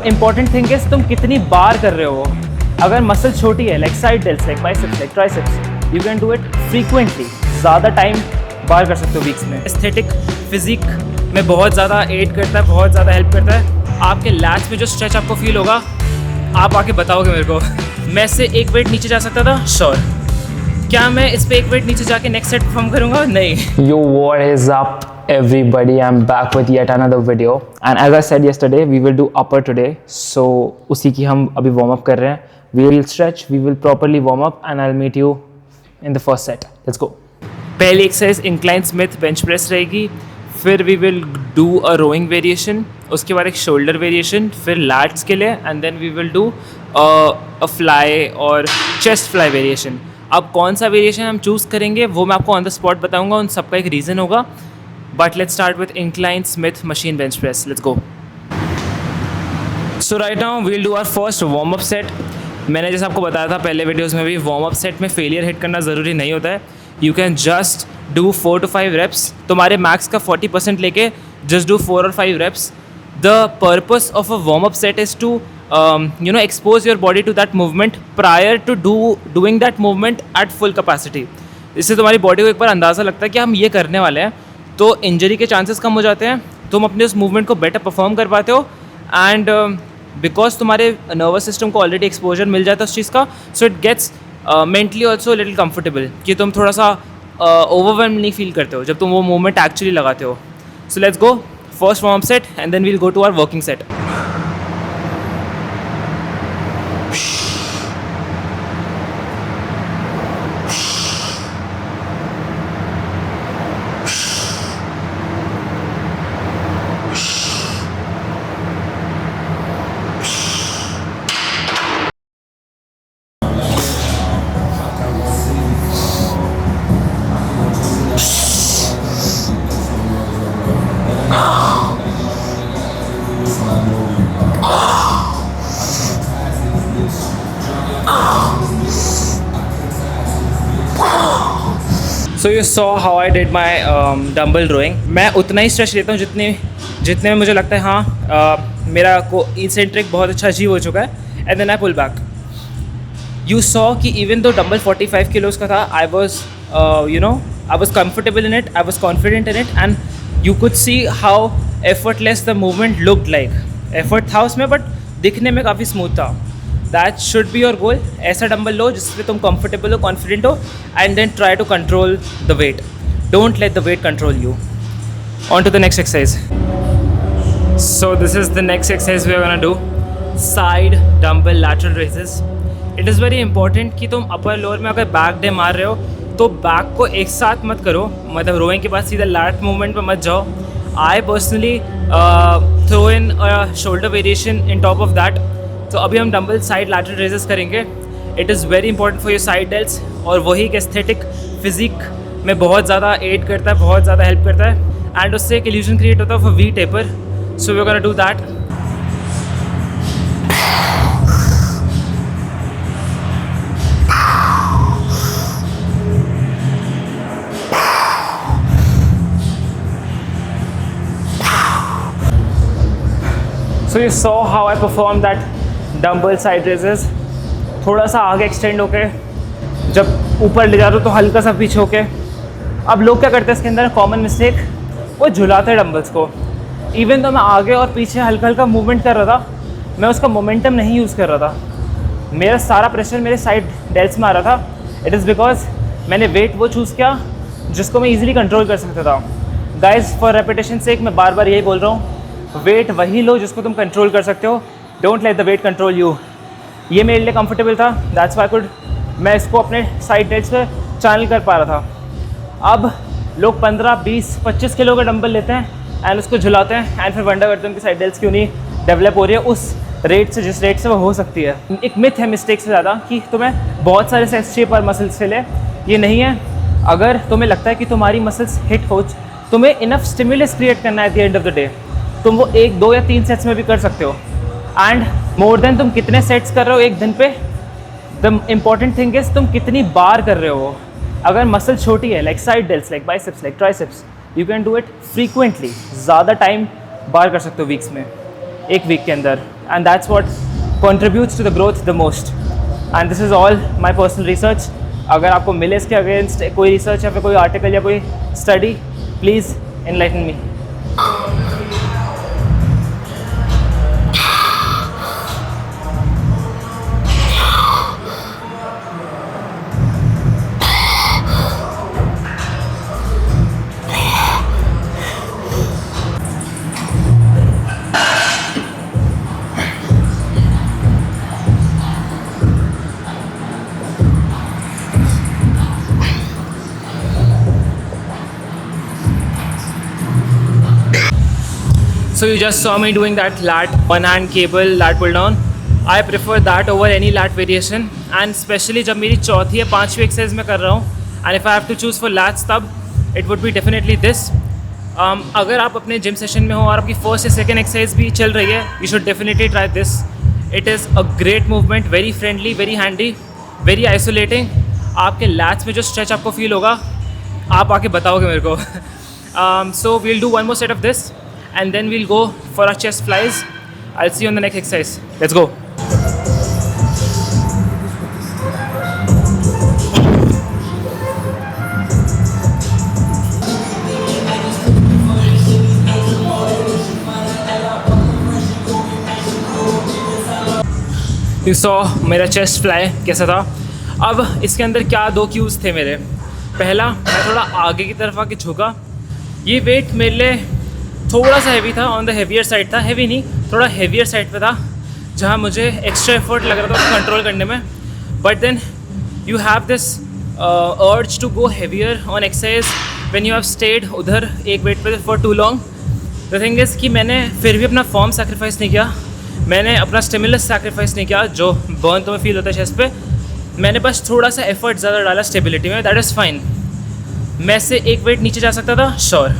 Important thing is तुम कितनी बार कर रहे हो। अगर मसल छोटी है like side delts, like biceps, like triceps, you can do it frequently, ज़्यादा टाइम बार कर सकते हो वीक्स में। एस्थेटिक फिजिक में बहुत ज़्यादा एड करता है, बहुत ज़्यादा हेल्प करता है। आपके लैट्स में जो स्ट्रेच आपको फील होगा, आप आके बताओगे मेरे को। मैं इससे एक वेट नीचे जा सकता था, श्योर। क्या मैं इस पे एक वेट नीचे जाके नेक्स्ट सेट परफॉर्म करूँगा? नहीं। Yo, what is up, everybody? I'm back with yet another video, and as I said yesterday, we will do upper today. So उसी की हम अभी warm up कर रहे हैं. We will stretch, we will properly warm up, and I'll meet you in the first set. Let's go. पहली exercise incline Smith bench press रहेगी, फिर we will do a rowing variation, उसके बाद एक shoulder variation, फिर lats के लिए, and then we will do a fly और चेस्ट फ्लाई वेरिएशन। अब कौन सा वेरिएशन हम चूज़ करेंगे वो मैं आपको ऑन द स्पॉट बताऊंगा, उन सबका एक रीज़न होगा। But let's start with incline Smith machine bench press. Let's go. So right now we will do our first warm up set. मैंने जैसे आपको बताया था पहले वीडियोज़ में भी, वार्म अप सेट में फेलियर हिट करना ज़रूरी नहीं होता है। You can just do 4 to 5 reps। तुम्हारे मैक्स का 40% लेके just do 4 or 5 reps। The purpose of a warm up set is to expose your body to that movement prior to doing that movement at full capacity। इससे तुम्हारी body को एक बार अंदाज़ा लगता है कि हम ये करने वाले हैं, तो इंजरी के चांसेस कम हो जाते हैं, तुम अपने उस मूवमेंट को बेटर परफॉर्म कर पाते हो, एंड बिकॉज तुम्हारे नर्वस सिस्टम को ऑलरेडी एक्सपोजर मिल जाता है उस चीज़ का, so it gets mentally also little comfortable, कि तुम थोड़ा सा ओवरवेल्म नहीं फील करते हो जब तुम वो मूवमेंट एक्चुअली लगाते हो। So let's go, first warm up set and then we'll go to our working set. So you saw how I did my dumbbell rowing. मैं उतना ही स्ट्रेच लेता हूँ जितने में मुझे लगता है हाँ मेरा को इंसेंट्रिक बहुत अच्छा अचीव हो चुका है, and then I pull back. You saw कि इवन दो डम्बल 45 किलोज का था, I was I was comfortable in it, I was confident in it, and you could see how effortless the movement looked like. Effort था उसमें but दिखने में काफ़ी smooth था। That should be your goal. ऐसा dumbbell लो जिससे तुम कंफर्टेबल हो, कॉन्फिडेंट हो, and then try to control the wait. Don't let the weight control you. On to the next exercise. So this is the next exercise we are gonna do, side dumbbell lateral raises. It is very important कि तुम upper lower में अगर back day मार रहे हो तो back को एक साथ मत करो, मतलब रोइंग के बाद सीधा लैट मूवमेंट पर मत जाओ। I personally throw in shoulder variation in top of that. तो अभी हम डंबल साइड लैटरल रेजेस करेंगे। It is very important for your side delts, और वही एक एस्थेटिक फिजिक में बहुत ज़्यादा एड करता है, बहुत ज़्यादा हेल्प करता है, एंड उससे एक इल्यूजन क्रिएट होता है for V taper. So we are gonna do that. So you saw how I performed that dumbbell side raises. थोड़ा सा आगे एक्सटेंड होके जब ऊपर ले जाते हो तो हल्का सा पीछे होके। अब लोग क्या करते हैं इसके अंदर कॉमन मिस्टेक, वो झुलाते हैं डंबल्स को। इवन तो मैं आगे और पीछे हल्का हल्का मूवमेंट कर रहा था, मैं उसका मोमेंटम नहीं यूज़ कर रहा था। मेरा सारा प्रेशर मेरे साइड डेल्स में आ रहा था। इट इज़ बिकॉज मैंने वेट वो चूज़ किया जिसको मैं ईजिली कंट्रोल कर सकता था। गाइज फॉर रेपिटेशन सेक मैं बार बार यही बोल रहा हूँ, वेट वही लो जिसको तुम कंट्रोल कर सकते हो। Don't let the weight control you. ये मेरे लिए कंफर्टेबल था, दैट्स व्हाई कुड मैं इसको अपने साइड डेल्स पे चैनल कर पा रहा था। अब लोग 15, 20, 25 किलो का डंबल लेते हैं एंड उसको झुलाते हैं, एंड फिर वंडर करते हैं उनकी साइड डेल्स क्यों नहीं डेवलप हो रही है उस रेट से जिस रेट से वो हो सकती है। एक मिथ है मिस्टेक से ज़्यादा कि तुम्हें बहुत सारे सेट्स चाहिए पर मसल्स से ले, ये नहीं है। अगर तुम्हें लगता है कि तुम्हारी मसल्स हिट हो, तुम्हें इनफ स्टिमुलस क्रिएट करना है at the end of the day, तुम वो 1, 2 या 3 सेट्स में भी कर सकते हो। एंड मोर देन तुम कितने सेट्स कर रहे हो एक दिन पे, द इम्पॉर्टेंट थिंग इज तुम कितनी बार कर रहे हो। अगर मसल छोटी है like side delts, like biceps, like triceps, you can do it frequently, ज़्यादा टाइम बार कर सकते हो वीक्स में, एक वीक के अंदर, and that's what contributes to the growth the most. And this is all my personal research. अगर आपको मिले इसके अगेंस्ट कोई रिसर्च या फिर कोई आर्टिकल या कोई study, please enlighten me. So you just saw me doing that lat one hand cable lat pull down. I prefer that over any lat variation, and especially जब मेरी चौथी या पांचवी एक्सरसाइज में कर रहा हूँ, and if I have to choose for lats तब it would be definitely this. अगर आप अपने जिम सेशन में हो और आपकी फर्स्ट या सेकेंड एक्सरसाइज भी चल रही है, you should definitely try this. It is a great movement, very friendly, very handy, very isolating. आपके lats में जो stretch आपको feel होगा, आप आके बताओगे मेरे को. So we'll do one more set of this. And then we'll go for our chest flies. I'll see you on the next exercise. Let's go. You saw मेरा chest fly कैसा था. अब इसके अंदर क्या दो क्यूज थे मेरे. पहला, मैं थोड़ा आगे की तरफ आके झुका. ये वेट मेरे लिए थोड़ा सा हैवी था, ऑन द हैवियर साइड था. हैवी नहीं, थोड़ा हैवियर साइड पे था, जहाँ मुझे एक्स्ट्रा एफर्ट लग रहा था उसको कंट्रोल करने में. But then you have this urge to go heavier on exercise when you have stayed उधर एक वेट पे for too long. The thing is कि मैंने फिर भी अपना फॉर्म सैक्रिफाइस नहीं किया, मैंने अपना स्टिमुलस सैक्रिफाइस नहीं किया जो बर्न तुम्हें फील होता है चेस्ट पे. मैंने बस थोड़ा सा एफर्ट ज़्यादा डाला स्टेबिलिटी में. That is fine. मैं से एक वेट नीचे जा सकता था, श्योर.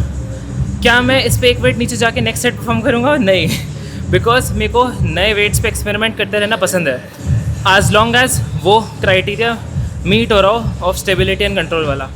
क्या मैं इस पर एक वेट नीचे जाके नेक्स्ट सेट परफॉर्म करूँगा? नहीं, बिकॉज मेरे को नए वेट्स पे एक्सपेरिमेंट करते रहना पसंद है, एज लॉन्ग एज वो क्राइटेरिया मीट हो रहा हो ऑफ स्टेबिलिटी एंड कंट्रोल वाला.